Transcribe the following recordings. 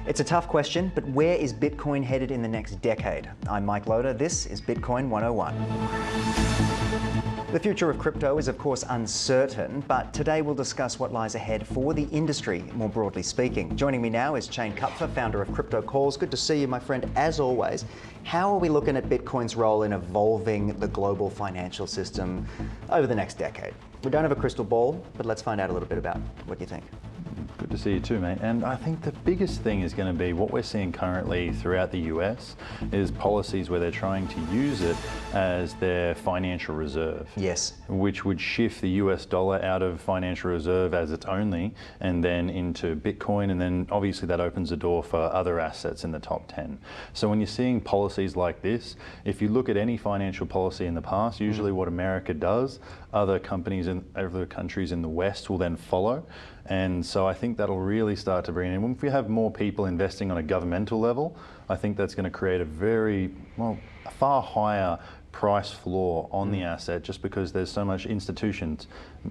It's a tough question, but where is Bitcoin headed in the next decade? I'm Mike Loder. This is Bitcoin 101. The future of crypto is of course uncertain, but today we'll discuss what lies ahead for the industry, more broadly speaking. Joining me now is Cheyne Kupfer, founder of Crypto Calls. Good to see you, my friend, as always. How are we looking at Bitcoin's role in evolving the global financial system over the next decade? We don't have a crystal ball, but let's find out a little bit about what you think. Good to see you too, mate. And I think the biggest thing is going to be what we're seeing currently throughout the US is policies where they're trying to use it as their financial reserve. Yes. Which would shift the US dollar out of financial reserve as its only and then into Bitcoin, and then obviously that opens the door for other assets in the top 10. So when you're seeing policies like this, if you look at any financial policy in the past, usually what America does, other companies in other countries in the West will then follow. And so I think that'll really start to bring in. If we have more people investing on a governmental level, I think that's going to create a far higher price floor on the asset, just because there's so much institutions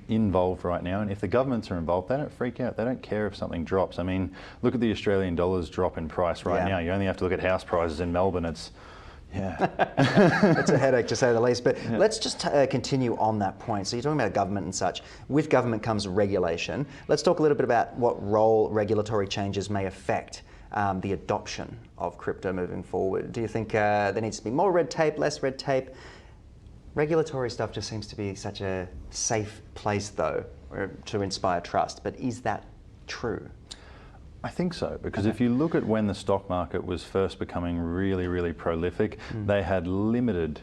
involved right now. And if the governments are involved, they don't freak out. They don't care if something drops. I mean, look at the Australian dollar's drop in price right now. You only have to look at house prices in Melbourne. It's It's a headache, to say the least. But let's just continue on that point. So you're talking about government and such. With government comes regulation. Let's talk a little bit about what role regulatory changes may affect the adoption of crypto moving forward. Do you think there needs to be more red tape, less red tape? Regulatory stuff just seems to be such a safe place, though, to inspire trust. But is that true? I think so, because if you look at when the stock market was first becoming really, really prolific, they had limited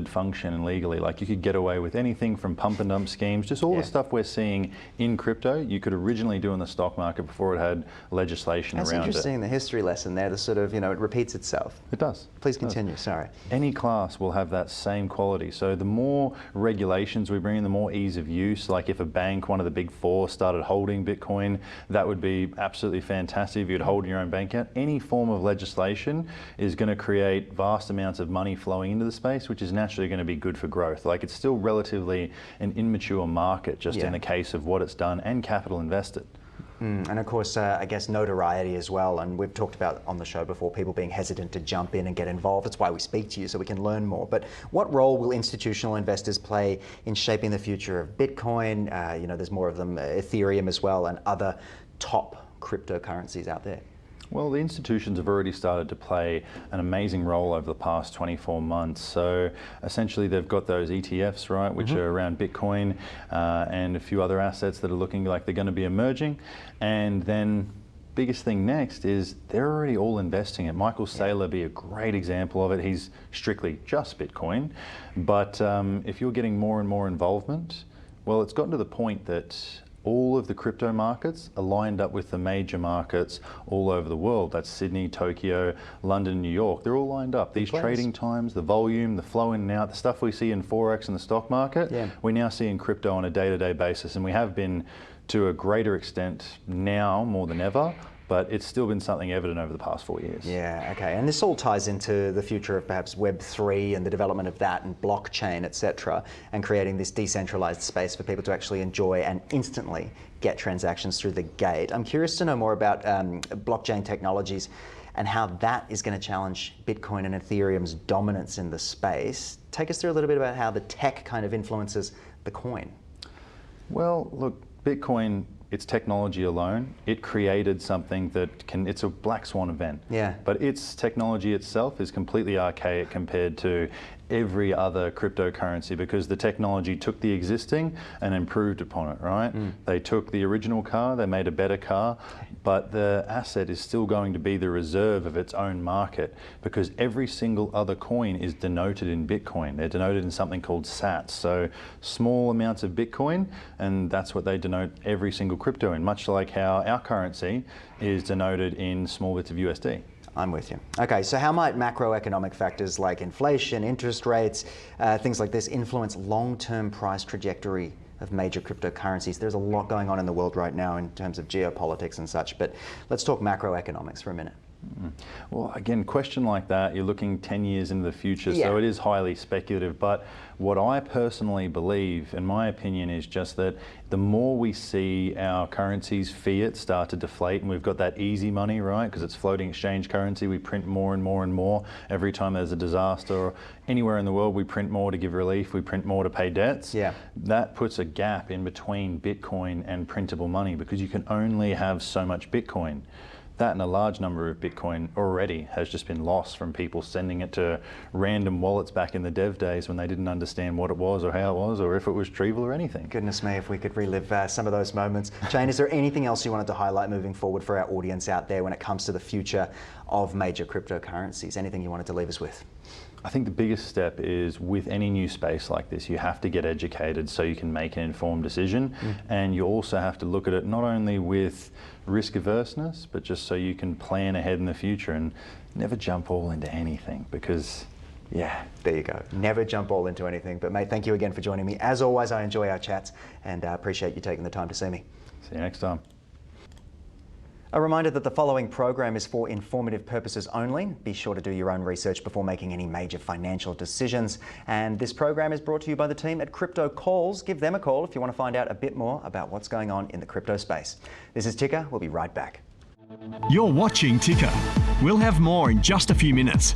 function legally. Like, you could get away with anything from pump and dump schemes, just all the stuff we're seeing in crypto, you could originally do in the stock market before it had legislation around it. That's interesting, the history lesson there, the sort of, it repeats itself. It does. Please continue, sorry. Any class will have that same quality. So the more regulations we bring in, the more ease of use. Like if a bank, one of the big four, started holding Bitcoin, that would be absolutely fantastic if you'd hold in your own bank account. Any form of legislation is going to create vast amounts of money flowing into the space, which is naturally going to be good for growth. Like, it's still relatively an immature market, just in the case of what it's done and capital invested. And of course, I guess notoriety as well. And we've talked about on the show before, people being hesitant to jump in and get involved. That's why we speak to you, so we can learn more. But what role will institutional investors play in shaping the future of Bitcoin? There's more of them, Ethereum as well, and other top cryptocurrencies out there. Well, the institutions have already started to play an amazing role over the past 24 months. So essentially they've got those ETFs, right, which are around Bitcoin and a few other assets that are looking like they're going to be emerging. And then biggest thing next is they're already all investing it. Michael Saylor be a great example of it. He's strictly just Bitcoin. But if you're getting more and more involvement, well, it's gotten to the point that all of the crypto markets are lined up with the major markets all over the world. That's Sydney, Tokyo, London, New York. They're all lined up. These trading times, the volume, the flow in and out, the stuff we see in Forex and the stock market, we now see in crypto on a day-to-day basis. And we have been to a greater extent now more than ever, but it's still been something evident over the past 4 years. Yeah, okay. And this all ties into the future of perhaps Web3 and the development of that and blockchain, etc., and creating this decentralized space for people to actually enjoy and instantly get transactions through the gate. I'm curious to know more about blockchain technologies and how that is going to challenge Bitcoin and Ethereum's dominance in the space. Take us through a little bit about how the tech kind of influences the coin. Well, look, Bitcoin, its technology alone, it created something that it's a black swan event. Yeah. But its technology itself is completely archaic compared to every other cryptocurrency, because the technology took the existing and improved upon it, right? They took the original car, they made a better car, but the asset is still going to be the reserve of its own market, because every single other coin is denoted in Bitcoin. They're denoted in something called sats, so small amounts of Bitcoin, and that's what they denote every single crypto in, much like how our currency is denoted in small bits of USD. I'm with you. Okay, so how might macroeconomic factors like inflation, interest rates, things like this influence long-term price trajectory of major cryptocurrencies? There's a lot going on in the world right now in terms of geopolitics and such, but let's talk macroeconomics for a minute. Well, again, question like that, you're looking 10 years into the future, Yeah. so it is highly speculative. But what I personally believe, in my opinion, is just that the more we see our currencies, fiat, start to deflate, and we've got that easy money, right, because it's floating exchange currency, we print more and more and more. Every time there's a disaster or anywhere in the world, we print more to give relief, we print more to pay debts. Yeah. That puts a gap in between Bitcoin and printable money, because you can only have so much Bitcoin. That and a large number of Bitcoin already has just been lost from people sending it to random wallets back in the dev days when they didn't understand what it was or how it was or if it was retrieval or anything. Goodness me, if we could relive some of those moments. Shane, is there anything else you wanted to highlight moving forward for our audience out there when it comes to the future of major cryptocurrencies? Anything you wanted to leave us with? I think the biggest step is, with any new space like this, you have to get educated so you can make an informed decision. And you also have to look at it not only with risk averseness, but just so you can plan ahead in the future and never jump all into anything, because yeah. There you go. Never jump all into anything. But mate, thank you again for joining me. As always, I enjoy our chats and appreciate you taking the time to see me. See you next time. A reminder that the following program is for informative purposes only. Be sure to do your own research before making any major financial decisions. And this program is brought to you by the team at Crypto Calls. Give them a call if you want to find out a bit more about what's going on in the crypto space. This is Ticker. We'll be right back. You're watching Ticker. We'll have more in just a few minutes.